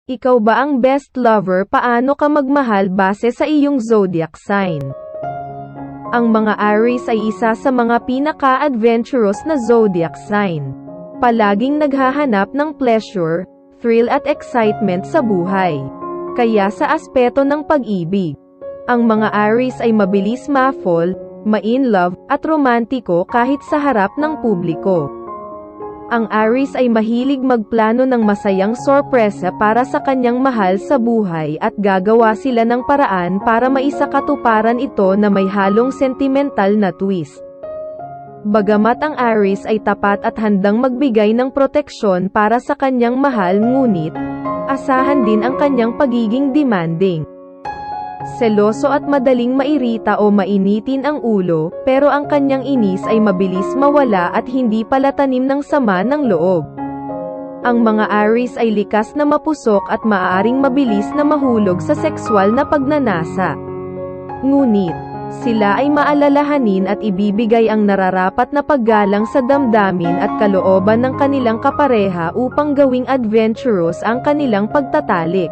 Ikaw ba ang best lover? Paano ka magmahal base sa iyong zodiac sign? Ang mga Aries ay isa sa mga pinaka-adventurous na zodiac sign. Palaging naghahanap ng pleasure, thrill at excitement sa buhay. Kaya sa aspeto ng pag-ibig, ang mga Aries ay mabilis ma-fall, ma-in love, at romantiko kahit sa harap ng publiko. Ang Aries ay mahilig magplano ng masayang sorpresa para sa kanyang mahal sa buhay at gagawa sila ng paraan para maisakatuparan ito na may halong sentimental na twist. Bagamat ang Aries ay tapat at handang magbigay ng proteksyon para sa kanyang mahal, ngunit asahan din ang kanyang pagiging demanding, seloso at madaling mairita o mainitin ang ulo, pero ang kanyang inis ay mabilis mawala at hindi palatanim ng sama ng loob. Ang mga Aries ay likas na mapusok at maaaring mabilis na mahulog sa sexual na pagnanasa. Ngunit, sila ay maalalahanin at ibibigay ang nararapat na paggalang sa damdamin at kalooban ng kanilang kapareha upang gawing adventurous ang kanilang pagtatalik.